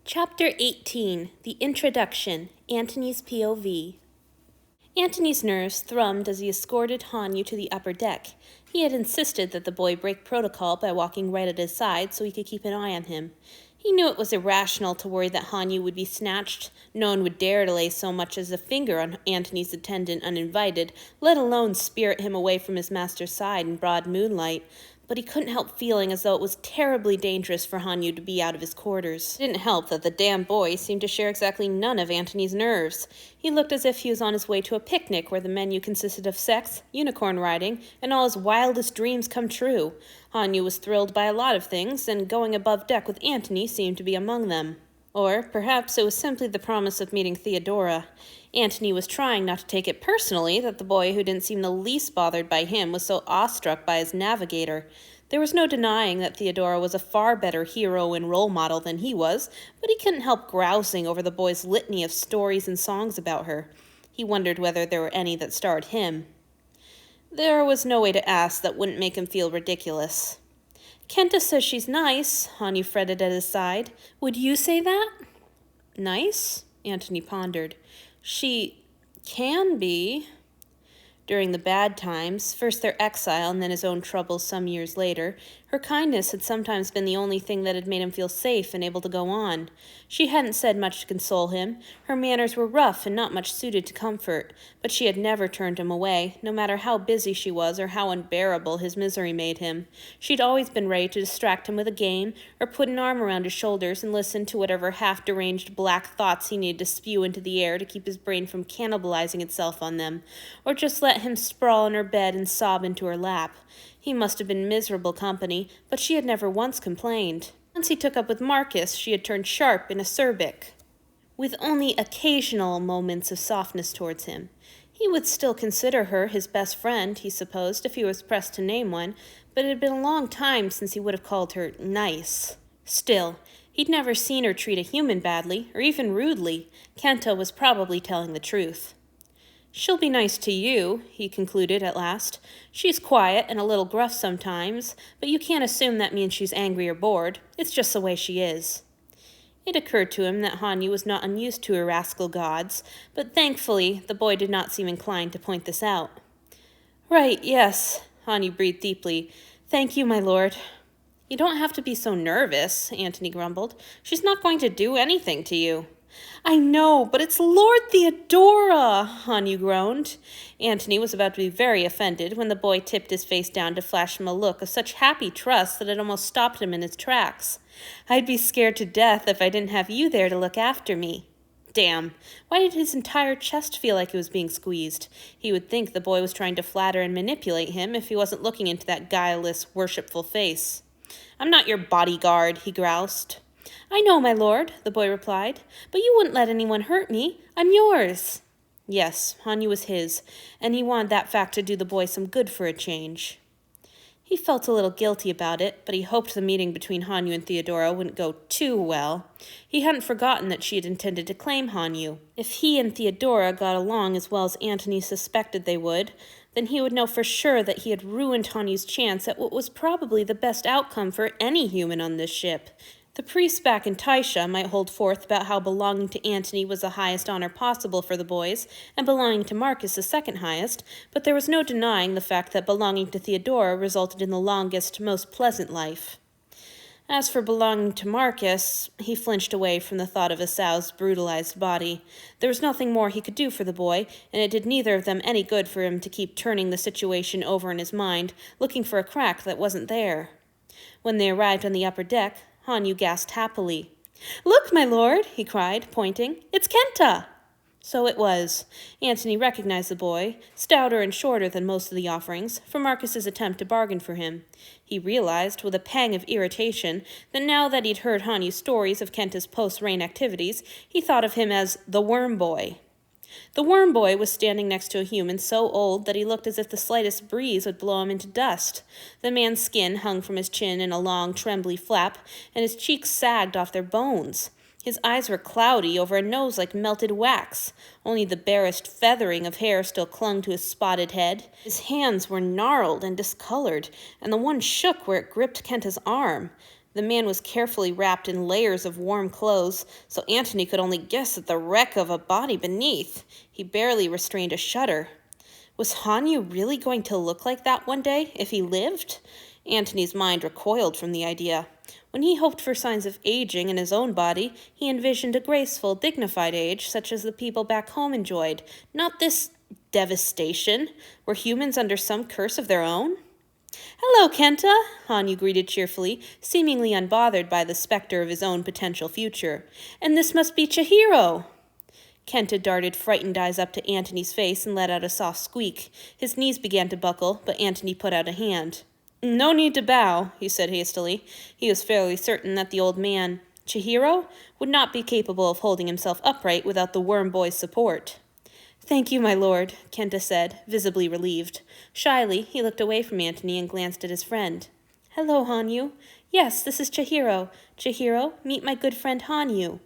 Chapter 18, The Introduction, Antony's POV. Antony's nerves thrummed as he escorted Hanyu to the upper deck. He had insisted that the boy break protocol by walking right at his side so he could keep an eye on him. He knew it was irrational to worry that Hanyu would be snatched. No one would dare to lay so much as a finger on Antony's attendant uninvited, let alone spirit him away from his master's side in broad moonlight. But he couldn't help feeling as though it was terribly dangerous for Hanyu to be out of his quarters. It didn't help that the damn boy seemed to share exactly none of Antony's nerves. He looked as if he was on his way to a picnic where the menu consisted of sex, unicorn riding, and all his wildest dreams come true. Hanyu was thrilled by a lot of things, and going above deck with Antony seemed to be among them. Or perhaps it was simply the promise of meeting Theodora. Antony was trying not to take it personally that the boy who didn't seem the least bothered by him was so awestruck by his navigator. There was no denying that Theodora was a far better hero and role model than he was, but he couldn't help grousing over the boy's litany of stories and songs about her. He wondered whether there were any that starred him. There was no way to ask that wouldn't make him feel ridiculous. "Kenta says she's nice," Hanyu fretted at his side. "Would you say that?" "Nice?" Antony pondered. "She can be." During the bad times, first their exile and then his own troubles some years later, her kindness had sometimes been the only thing that had made him feel safe and able to go on. She hadn't said much to console him. Her manners were rough and not much suited to comfort, but she had never turned him away, no matter how busy she was or how unbearable his misery made him. She'd always been ready to distract him with a game, or put an arm around his shoulders and listen to whatever half-deranged black thoughts he needed to spew into the air to keep his brain from cannibalizing itself on them, or just let him sprawl in her bed and sob into her lap. He must have been miserable company, but she had never once complained. Once he took up with Marcus, she had turned sharp and acerbic, with only occasional moments of softness towards him. He would still consider her his best friend, he supposed, if he was pressed to name one, but it had been a long time since he would have called her nice. Still, he'd never seen her treat a human badly, or even rudely. Kenta was probably telling the truth. "She'll be nice to you," he concluded at last. "She's quiet and a little gruff sometimes, but you can't assume that means she's angry or bored. It's just the way she is." It occurred to him that Hanyu was not unused to her rascal gods, but thankfully the boy did not seem inclined to point this out. "Right, yes," Hanyu breathed deeply. "Thank you, my lord." "You don't have to be so nervous," Antony grumbled. "She's not going to do anything to you." "I know, but it's Lord Theodora," Hanyu groaned. Antony was about to be very offended when the boy tipped his face down to flash him a look of such happy trust that it almost stopped him in his tracks. "I'd be scared to death if I didn't have you there to look after me." Damn, why did his entire chest feel like it was being squeezed? He would think the boy was trying to flatter and manipulate him if he wasn't looking into that guileless, worshipful face. "I'm not your bodyguard," he groused. "I know, my lord," the boy replied, "but you wouldn't let anyone hurt me. I'm yours." Yes, Hanyu was his, and he wanted that fact to do the boy some good for a change. He felt a little guilty about it, but he hoped the meeting between Hanyu and Theodora wouldn't go too well. He hadn't forgotten that she had intended to claim Hanyu. If he and Theodora got along as well as Antony suspected they would, then he would know for sure that he had ruined Hanyu's chance at what was probably the best outcome for any human on this ship. The priest back in Taisha might hold forth about how belonging to Antony was the highest honor possible for the boys, and belonging to Marcus the second highest, but there was no denying the fact that belonging to Theodora resulted in the longest, most pleasant life. As for belonging to Marcus, he flinched away from the thought of Esau's brutalized body. There was nothing more he could do for the boy, and it did neither of them any good for him to keep turning the situation over in his mind, looking for a crack that wasn't there. When they arrived on the upper deck, Hanyu gasped happily. "Look, my lord," he cried, pointing. "It's Kenta!" So it was. Antony recognized the boy, stouter and shorter than most of the offerings, for Marcus's attempt to bargain for him. He realized, with a pang of irritation, that now that he'd heard Hanyu's stories of Kenta's post-reign activities, he thought of him as the Worm Boy. The Worm Boy was standing next to a human so old that he looked as if the slightest breeze would blow him into dust. The man's skin hung from his chin in a long, trembly flap, and his cheeks sagged off their bones. His eyes were cloudy over a nose like melted wax. Only the barest feathering of hair still clung to his spotted head. His hands were gnarled and discolored, and the one shook where it gripped Kenta's arm. The man was carefully wrapped in layers of warm clothes, so Antony could only guess at the wreck of a body beneath. He barely restrained a shudder. Was Hanyu really going to look like that one day, if he lived? Antony's mind recoiled from the idea. When he hoped for signs of aging in his own body, he envisioned a graceful, dignified age such as the people back home enjoyed, not this devastation. Were humans under some curse of their own? "Hello, Kenta," Hanyu greeted cheerfully, seemingly unbothered by the specter of his own potential future. "And this must be Chihiro." Kenta darted frightened eyes up to Antony's face and let out a soft squeak. His knees began to buckle, but Antony put out a hand. "No need to bow," he said hastily. He was fairly certain that the old man, Chihiro, would not be capable of holding himself upright without the worm boy's support. "Thank you, my lord," Kenta said, visibly relieved. Shyly, he looked away from Antony and glanced at his friend. "Hello, Hanyu. Yes, this is Chihiro. Chihiro, meet my good friend Hanyu."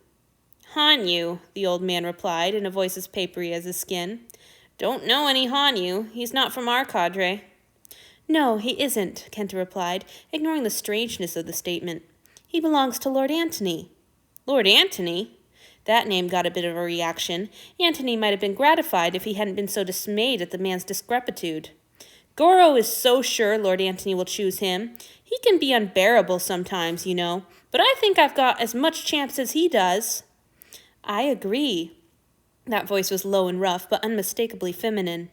"Hanyu," the old man replied in a voice as papery as his skin. "Don't know any Hanyu. He's not from our cadre." "No, he isn't," Kenta replied, ignoring the strangeness of the statement. "He belongs to Lord Antony." "Lord Antony?" That name got a bit of a reaction. Antony might have been gratified if he hadn't been so dismayed at the man's discrepitude. "Goro is so sure Lord Antony will choose him. He can be unbearable sometimes, you know, but I think I've got as much chance as he does." "I agree." That voice was low and rough, but unmistakably feminine.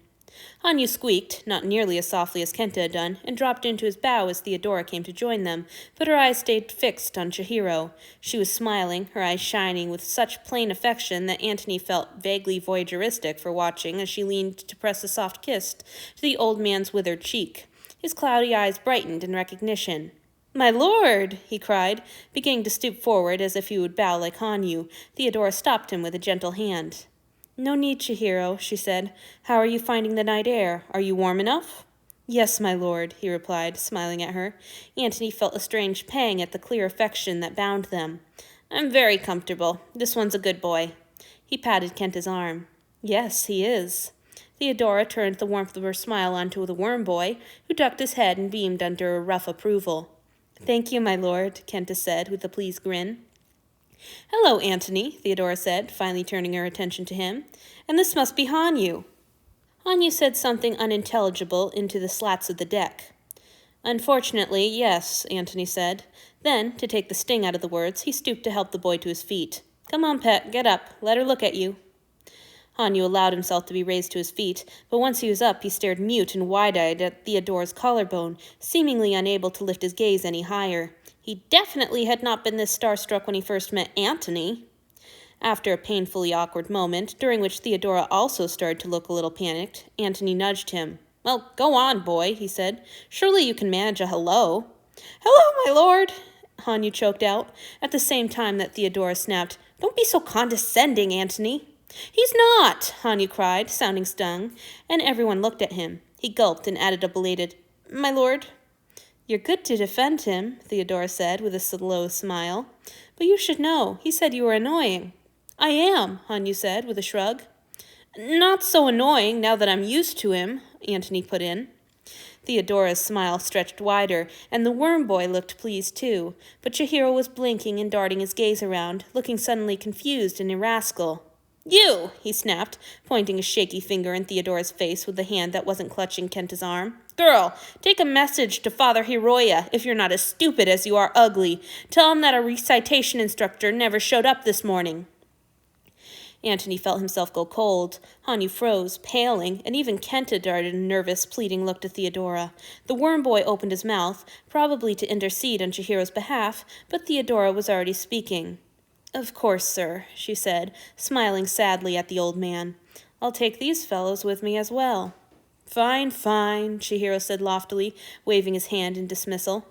Hanyu squeaked, not nearly as softly as Kenta had done, and dropped into his bow as Theodora came to join them, but her eyes stayed fixed on Chihiro. She was smiling, her eyes shining with such plain affection that Antony felt vaguely voyeuristic for watching as she leaned to press a soft kiss to the old man's withered cheek. His cloudy eyes brightened in recognition. "My lord!" he cried, beginning to stoop forward as if he would bow like Hanyu. Theodora stopped him with a gentle hand. "No need, Chihiro," she said. "How are you finding the night air? Are you warm enough?" "Yes, my lord," he replied, smiling at her. Antony felt a strange pang at the clear affection that bound them. "I'm very comfortable. This one's a good boy." He patted Kenta's arm. "Yes, he is." Theodora turned the warmth of her smile onto the worm boy, who ducked his head and beamed under a rough approval. "Thank you, my lord," Kenta said with a pleased grin. "Hello, Antony," Theodora said, finally turning her attention to him. "And this must be Hanyu." Hanyu said something unintelligible into the slats of the deck. "Unfortunately, yes," Antony said. Then, to take the sting out of the words, he stooped to help the boy to his feet. "Come on, pet, get up. Let her look at you." Hanyu allowed himself to be raised to his feet, but once he was up, he stared mute and wide-eyed at Theodora's collarbone, seemingly unable to lift his gaze any higher. He definitely had not been this starstruck when he first met Antony. After a painfully awkward moment, during which Theodora also started to look a little panicked, Antony nudged him. "Well, go on, boy," he said. "Surely you can manage a hello." "Hello, my lord," Hanyu choked out, at the same time that Theodora snapped, "Don't be so condescending, Antony." "He's not," Hanyu cried, sounding stung, and everyone looked at him. He gulped and added a belated, "My lord." "You're good to defend him," Theodora said with a slow smile. "But you should know, he said you were annoying." "I am," Hanyu said with a shrug. "Not so annoying now that I'm used to him," Antony put in. Theodora's smile stretched wider, and the worm boy looked pleased too, but Chihiro was blinking and darting his gaze around, looking suddenly confused and irascible. "You!" he snapped, pointing a shaky finger in Theodora's face with the hand that wasn't clutching Kenta's arm. "Girl, take a message to Father Hiroya if you're not as stupid as you are ugly. Tell him that our recitation instructor never showed up this morning." Antony felt himself go cold. Hanyu froze, paling, and even Kenta darted a nervous, pleading look to Theodora. The worm boy opened his mouth, probably to intercede on Chihiro's behalf, but Theodora was already speaking. "Of course, sir," she said, smiling sadly at the old man. "I'll take these fellows with me as well." "Fine, fine," Chihiro said loftily, waving his hand in dismissal.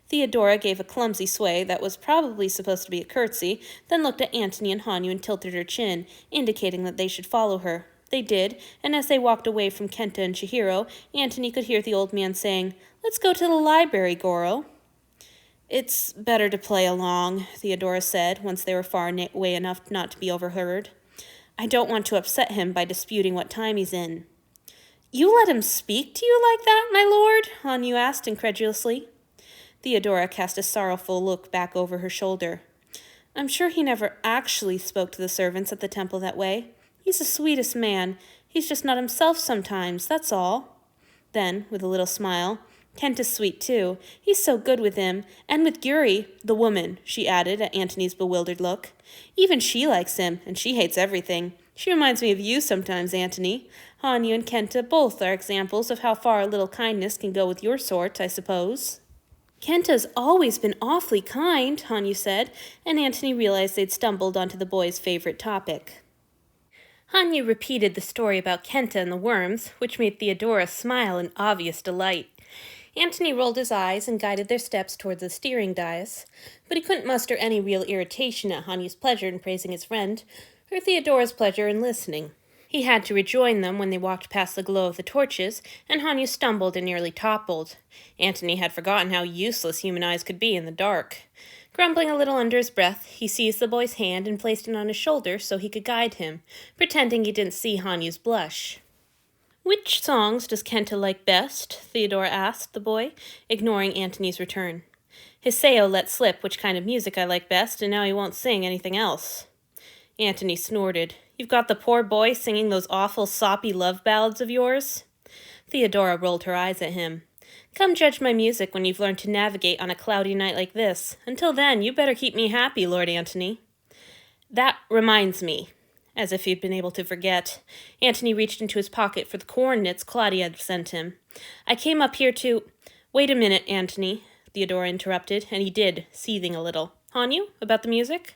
Theodora gave a clumsy sway that was probably supposed to be a curtsy, then looked at Antony and Hanyu and tilted her chin, indicating that they should follow her. They did, and as they walked away from Kenta and Chihiro, Antony could hear the old man saying, "Let's go to the library, Goro." "It's better to play along," Theodora said, once they were far away enough not to be overheard. "I don't want to upset him by disputing what time he's in." "You let him speak to you like that, my lord?" Hanyu asked incredulously. Theodora cast a sorrowful look back over her shoulder. I'm sure he never actually spoke to the servants at the temple that way. He's the sweetest man. He's just not himself sometimes, that's all. Then, with a little smile, Kent is sweet too. He's so good with him. And with Gyuri, the woman, she added at Antony's bewildered look. Even she likes him, and she hates everything. She reminds me of you sometimes, Antony. Hanyu and Kenta both are examples of how far a little kindness can go with your sort, I suppose. Kenta's always been awfully kind, Hanyu said, and Antony realized they'd stumbled onto the boy's favorite topic. Hanyu repeated the story about Kenta and the worms, which made Theodora smile in obvious delight. Antony rolled his eyes and guided their steps towards the steering dais, but he couldn't muster any real irritation at Hanyu's pleasure in praising his friend, or Theodora's pleasure in listening. He had to rejoin them when they walked past the glow of the torches, and Hanyu stumbled and nearly toppled. Antony had forgotten how useless human eyes could be in the dark. Grumbling a little under his breath, he seized the boy's hand and placed it on his shoulder so he could guide him, pretending he didn't see Hanyu's blush. Which songs does Kenta like best? Theodora asked the boy, ignoring Antony's return. Hiseo let slip which kind of music I like best, and now he won't sing anything else. Antony snorted. You've got the poor boy singing those awful soppy love ballads of yours? Theodora rolled her eyes at him. Come judge my music when you've learned to navigate on a cloudy night like this. Until then, you better keep me happy, Lord Antony. That reminds me. As if he'd been able to forget. Antony reached into his pocket for the coordinates Claudia had sent him. I came up here to... Wait a minute, Antony, Theodora interrupted, and he did, seething a little. Hanyu, about the music?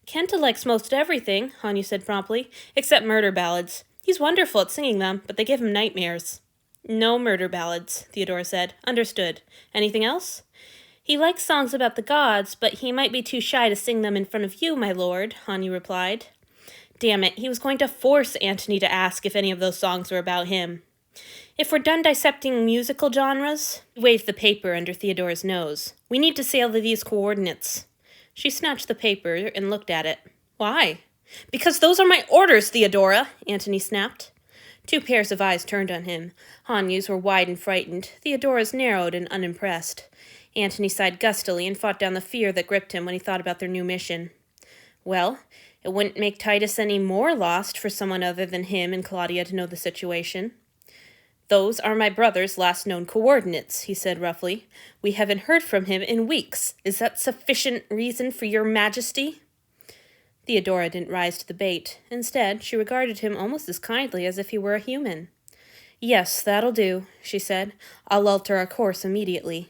Kenta likes most everything, Hanyu said promptly, except murder ballads. He's wonderful at singing them, but they give him nightmares. No murder ballads, Theodora said. Understood. Anything else? He likes songs about the gods, but he might be too shy to sing them in front of you, my lord, Hanyu replied. Damn it, he was going to force Antony to ask if any of those songs were about him. If we're done dissecting musical genres, he waved the paper under Theodora's nose. We need to sail to these coordinates. She snatched the paper and looked at it. Why? Because those are my orders, Theodora, Antony snapped. Two pairs of eyes turned on him. Hanyu's were wide and frightened, Theodora's narrowed and unimpressed. Antony sighed gustily and fought down the fear that gripped him when he thought about their new mission. Well, it wouldn't make Titus any more lost for someone other than him and Claudia to know the situation. Those are my brother's last known coordinates, he said roughly. We haven't heard from him in weeks. Is that sufficient reason for your majesty? Theodora didn't rise to the bait. Instead, she regarded him almost as kindly as if he were a human. Yes, that'll do, she said. I'll alter our course immediately.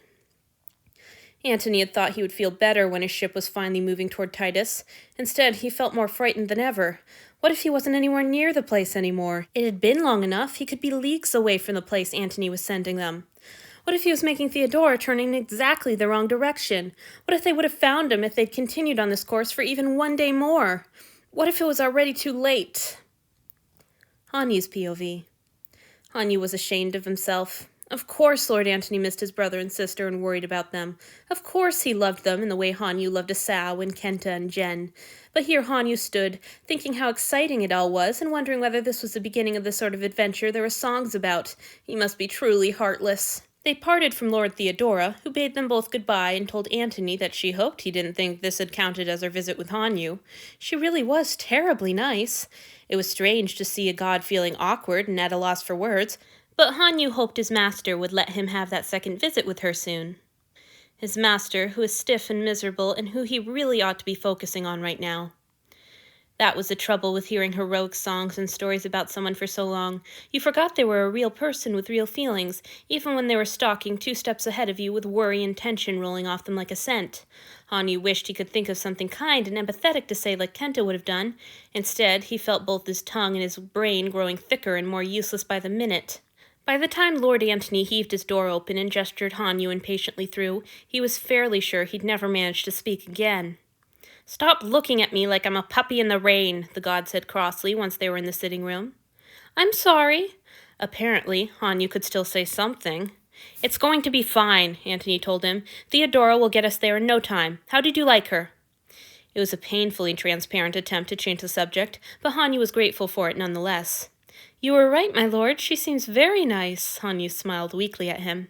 Antony had thought he would feel better when his ship was finally moving toward Titus. Instead, he felt more frightened than ever. What if he wasn't anywhere near the place anymore? It had been long enough. He could be leagues away from the place Antony was sending them. What if he was making Theodora turn in exactly the wrong direction? What if they would have found him if they'd continued on this course for even one day more? What if it was already too late? Hanyu's POV. Hanyu was ashamed of himself. Of course Lord Antony missed his brother and sister and worried about them. Of course he loved them in the way Hanyu loved Asao and Kenta and Jen. But here Hanyu stood, thinking how exciting it all was and wondering whether this was the beginning of the sort of adventure there were songs about. He must be truly heartless. They parted from Lord Theodora, who bade them both goodbye and told Antony that she hoped he didn't think this had counted as her visit with Hanyu. She really was terribly nice. It was strange to see a god feeling awkward and at a loss for words, but Hanyu hoped his master would let him have that second visit with her soon. His master, who is stiff and miserable, and who he really ought to be focusing on right now. That was the trouble with hearing heroic songs and stories about someone for so long. You forgot they were a real person with real feelings, even when they were stalking 2 steps ahead of you with worry and tension rolling off them like a scent. Hanyu wished he could think of something kind and empathetic to say like Kenta would have done. Instead, he felt both his tongue and his brain growing thicker and more useless by the minute. By the time Lord Antony heaved his door open and gestured Hanyu impatiently through, he was fairly sure he'd never manage to speak again. Stop looking at me like I'm a puppy in the rain, the god said crossly once they were in the sitting room. I'm sorry. Apparently, Hanyu could still say something. It's going to be fine, Antony told him. Theodora will get us there in no time. How did you like her? It was a painfully transparent attempt to change the subject, but Hanyu was grateful for it nonetheless. You were right, my lord. She seems very nice, Hanyu smiled weakly at him.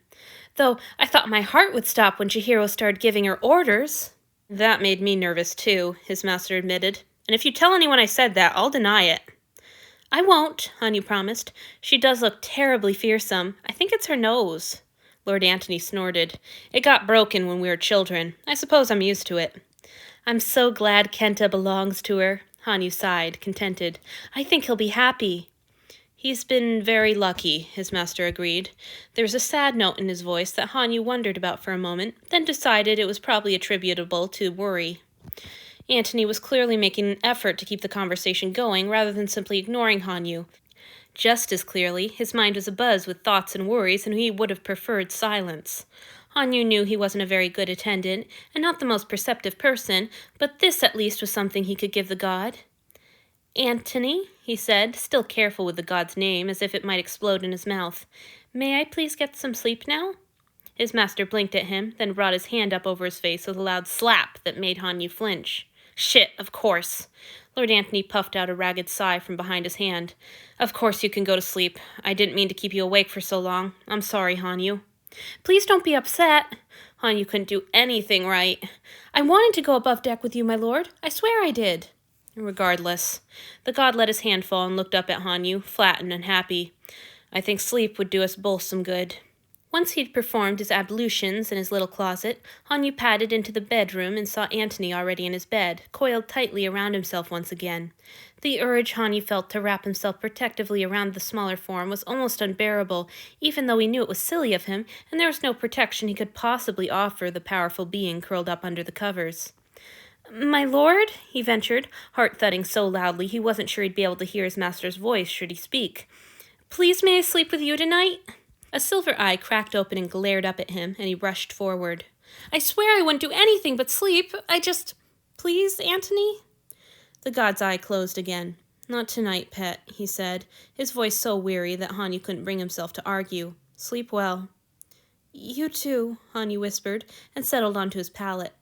though I thought my heart would stop when Chihiro started giving her orders. That made me nervous too, his master admitted. And if you tell anyone I said that, I'll deny it. I won't, Hanyu promised. She does look terribly fearsome. I think it's her nose. Lord Antony snorted. It got broken when we were children. I suppose I'm used to it. I'm so glad Kenta belongs to her. Hanyu sighed, contented. I think he'll be happy. He's been very lucky, his master agreed. There was a sad note in his voice that Hanyu wondered about for a moment, then decided it was probably attributable to worry. Antony was clearly making an effort to keep the conversation going rather than simply ignoring Hanyu. Just as clearly, his mind was abuzz with thoughts and worries, and he would have preferred silence. Hanyu knew he wasn't a very good attendant, and not the most perceptive person, but this at least was something he could give the god. Antony, he said, still careful with the god's name, as if it might explode in his mouth. May I please get some sleep now? His master blinked at him, then brought his hand up over his face with a loud slap that made Hanyu flinch. Shit, of course. Lord Antony puffed out a ragged sigh from behind his hand. Of course you can go to sleep. I didn't mean to keep you awake for so long. I'm sorry, Hanyu. Please don't be upset. Hanyu couldn't do anything right. I wanted to go above deck with you, my lord. I swear I did. Regardless. The god let his hand fall and looked up at Hanyu, flat and unhappy. I think sleep would do us both some good. Once he'd performed his ablutions in his little closet, Hanyu padded into the bedroom and saw Antony already in his bed, coiled tightly around himself once again. The urge Hanyu felt to wrap himself protectively around the smaller form was almost unbearable, even though he knew it was silly of him, and there was no protection he could possibly offer the powerful being curled up under the covers. My lord, he ventured, heart thudding so loudly he wasn't sure he'd be able to hear his master's voice should he speak. Please may I sleep with you tonight? A silver eye cracked open and glared up at him, and he rushed forward. I swear I wouldn't do anything but sleep. Please, Antony? The god's eye closed again. Not tonight, pet, he said, his voice so weary that Hanyu couldn't bring himself to argue. Sleep well. You too, Hanyu whispered, and settled onto his pallet.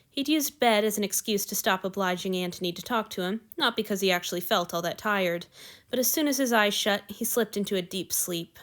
He'd used bed as an excuse to stop obliging Antony to talk to him, not because he actually felt all that tired, but as soon as his eyes shut, he slipped into a deep sleep.